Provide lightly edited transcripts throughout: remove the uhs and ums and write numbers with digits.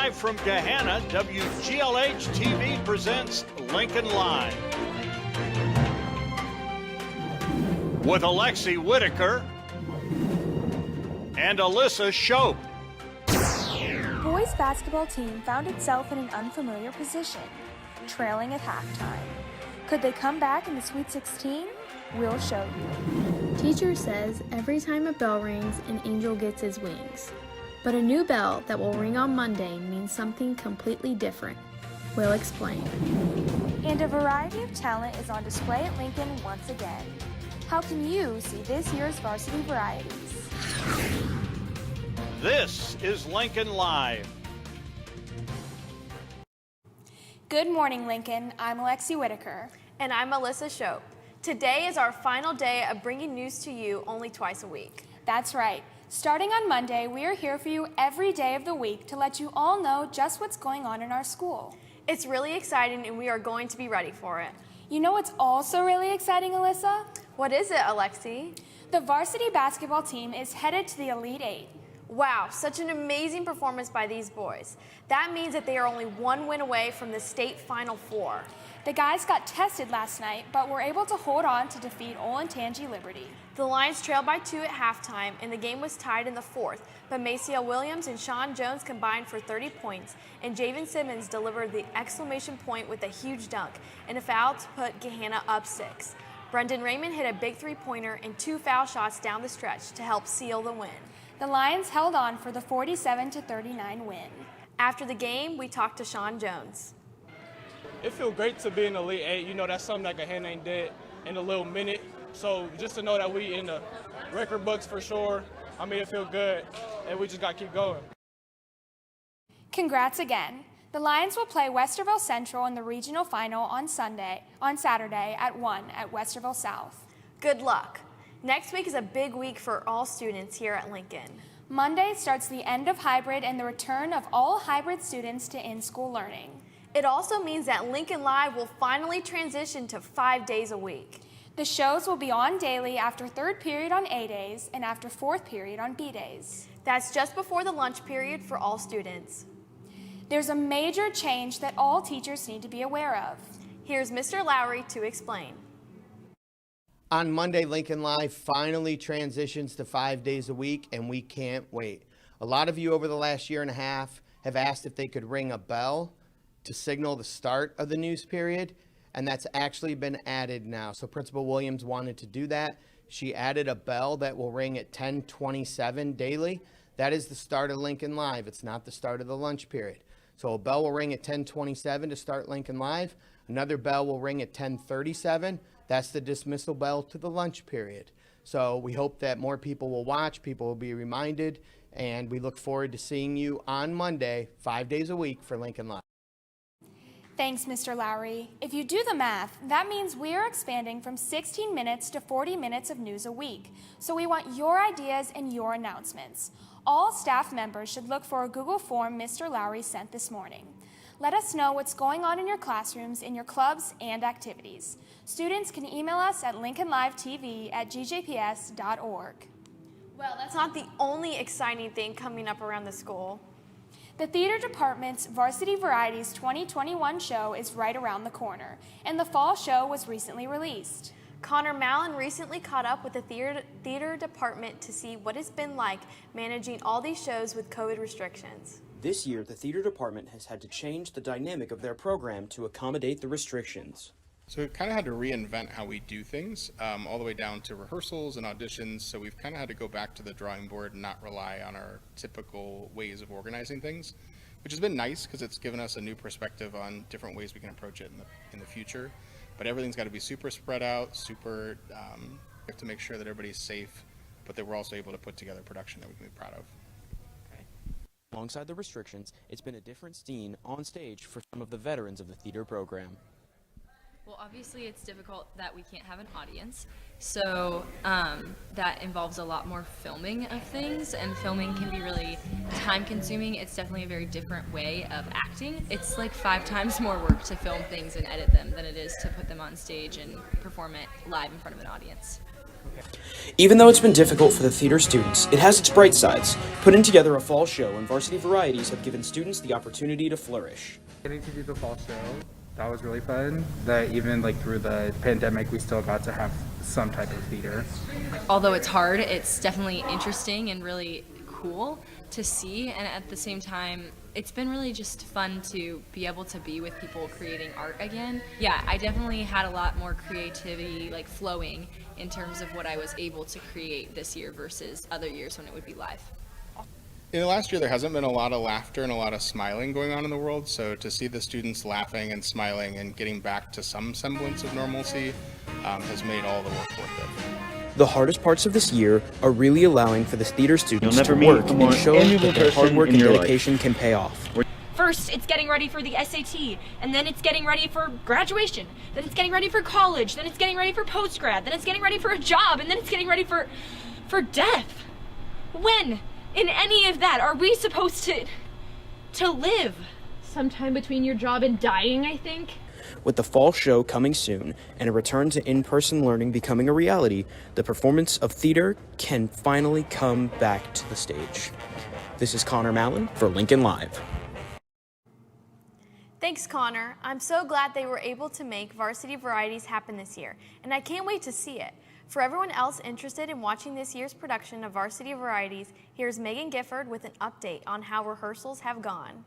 Live from Gahanna, WGLH-TV presents Lincoln Live. With Alexi Whitaker and Alyssa Shope. Boys basketball team found itself in an unfamiliar position, trailing at halftime. Could they come back in the Sweet 16? We'll show you. Teacher says every time a bell rings, an angel gets his wings. But a new bell that will ring on Monday means something completely different. We'll explain. And a variety of talent is on display at Lincoln once again. How can you see this year's varsity varieties? This is Lincoln Live. Good morning, Lincoln. I'm Alexi Whitaker. And I'm Alyssa Shope. Today is our final day of bringing news to you only twice a week. That's right. Starting on Monday, we are here for you every day of the week to let you all know just what's going on in our school. It's really exciting and we are going to be ready for it. You know what's also really exciting, Alyssa? What is it, Alexi? The varsity basketball team is headed to the Elite Eight. Wow, such an amazing performance by these boys. That means that they are only one win away from the state Final Four. The guys got tested last night, but were able to hold on to defeat Olentangy Liberty. The Lions trailed by 2 at halftime, and the game was tied in the fourth, but Maciel Williams and Sean Jones combined for 30 points, and Javen Simmons delivered the exclamation point with a huge dunk and a foul to put Gahanna up 6. Brendan Raymond hit a big three-pointer and 2 foul shots down the stretch to help seal the win. The Lions held on for the 47-39 win. After the game, we talked to Sean Jones. It feels great to be in the Elite Eight. You know, that's something that Gahanna ain't did in a little minute. So just to know that we in the record books for sure, I mean, it feels good, and we just got to keep going. Congrats again. The Lions will play Westerville Central in the regional final on Saturday at 1 at Westerville South. Good luck. Next week is a big week for all students here at Lincoln. Monday starts the end of hybrid and the return of all hybrid students to in-school learning. It also means that Lincoln Live will finally transition to 5 days a week. The shows will be on daily after third period on A days and after fourth period on B days. That's just before the lunch period for all students. There's a major change that all teachers need to be aware of. Here's Mr. Lowry to explain. On Monday, Lincoln Live finally transitions to 5 days a week, and we can't wait. A lot of you over the last year and a half have asked if they could ring a bell to signal the start of the news period, and that's actually been added now. So Principal Williams wanted to do that. She added a bell that will ring at 10:27 daily. That is the start of Lincoln Live. It's not the start of the lunch period. So a bell will ring at 10:27 to start Lincoln Live. Another bell will ring at 10:37. That's the dismissal bell to the lunch period. So we hope that more people will watch, people will be reminded, and we look forward to seeing you on Monday, 5 days a week for Lincoln Live. Thanks, Mr. Lowry. If you do the math, that means we are expanding from 16 minutes to 40 minutes of news a week. So we want your ideas and your announcements. All staff members should look for a Google form Mr. Lowry sent this morning. Let us know what's going on in your classrooms, in your clubs, and activities. Students can email us at lincolnlivetv@gjps.org. Well, that's not the only exciting thing coming up around the school. The theater department's Varsity Varieties 2021 show is right around the corner, and the fall show was recently released. Connor Mallon recently caught up with the theater department to see what it's been like managing all these shows with COVID restrictions. This year, the theater department has had to change the dynamic of their program to accommodate the restrictions. So we've kind of had to reinvent how we do things, all the way down to rehearsals and auditions. So we've kind of had to go back to the drawing board and not rely on our typical ways of organizing things, which has been nice because it's given us a new perspective on different ways we can approach it in the future. But everything's got to be super spread out, we have to make sure that everybody's safe, but that we're also able to put together production that we can be proud of. Alongside the restrictions, it's been a different scene on stage for some of the veterans of the theater program. Well, obviously it's difficult that we can't have an audience, so that involves a lot more filming of things, and filming can be really time-consuming. It's definitely a very different way of acting. It's like 5 times more work to film things and edit them than it is to put them on stage and perform it live in front of an audience. Even though it's been difficult for the theater students, it has its bright sides. Putting together a fall show and varsity varieties have given students the opportunity to flourish. Getting to do the fall show, that was really fun. That even like through the pandemic, we still got to have some type of theater. Although it's hard, it's definitely interesting and really cool to see, and at the same time, it's been really just fun to be able to be with people creating art again. Yeah, I definitely had a lot more creativity like flowing in terms of what I was able to create this year versus other years when it would be live. In the last year, there hasn't been a lot of laughter and a lot of smiling going on in the world, so to see the students laughing and smiling and getting back to some semblance of normalcy has made all the work worth it. The hardest parts of this year are really allowing for the theater students to work and show that their hard work and dedication can pay off. First, it's getting ready for the SAT, and then it's getting ready for graduation, then it's getting ready for college, then it's getting ready for post-grad, then it's getting ready for a job, and then it's getting ready for death. When, in any of that, are we supposed to live? Sometime between your job and dying, I think. With the fall show coming soon and a return to in-person learning becoming a reality, the performance of theater can finally come back to the stage. This is Connor Mallon for Lincoln Live. Thanks, Connor. I'm so glad they were able to make Varsity Varieties happen this year, and I can't wait to see it. For everyone else interested in watching this year's production of Varsity Varieties, here's Megan Gifford with an update on how rehearsals have gone.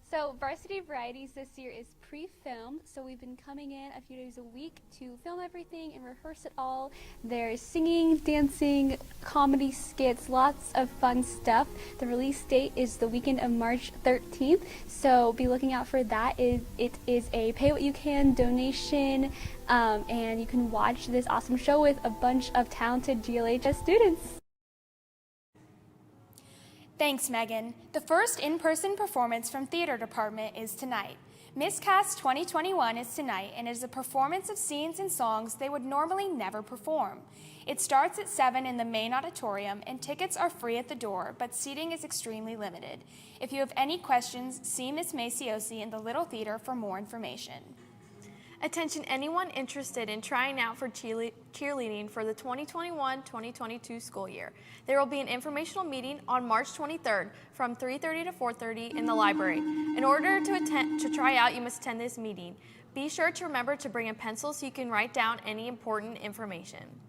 So Varsity Varieties this year is pre-filmed, so we've been coming in a few days a week to film everything and rehearse it all. There's singing, dancing, comedy skits, lots of fun stuff. The release date is the weekend of March 13th, so be looking out for that. It is a pay what you can donation, and you can watch this awesome show with a bunch of talented GLHS students. Thanks, Megan. The first in-person performance from theater department is tonight. Miscast 2021 is tonight and is a performance of scenes and songs they would normally never perform. It starts at 7 in the main auditorium and tickets are free at the door, but seating is extremely limited. If you have any questions, see Miss Maciosi in the Little Theater for more information. Attention anyone interested in trying out for cheerleading for the 2021-2022 school year. There will be an informational meeting on March 23rd from 3:30 to 4:30 in the library. In order to try out, you must attend this meeting. Be sure to remember to bring a pencil so you can write down any important information.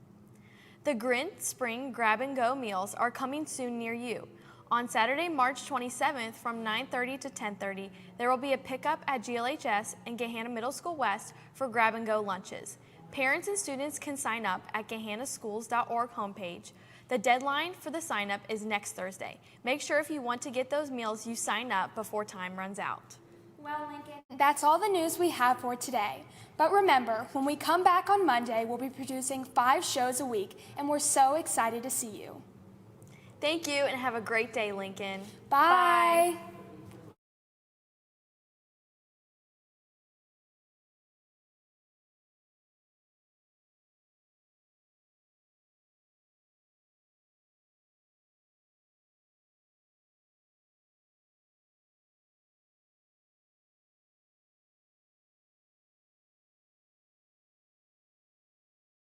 The Grint Spring Grab and Go meals are coming soon near you. On Saturday, March 27th from 9:30 to 10:30, there will be a pickup at GLHS and Gahanna Middle School West for grab-and-go lunches. Parents and students can sign up at gahannaschools.org homepage. The deadline for the sign-up is next Thursday. Make sure if you want to get those meals, you sign up before time runs out. Well, Lincoln, that's all the news we have for today. But remember, when we come back on Monday, we'll be producing 5 shows a week, and we're so excited to see you. Thank you, and have a great day, Lincoln. Bye. Bye.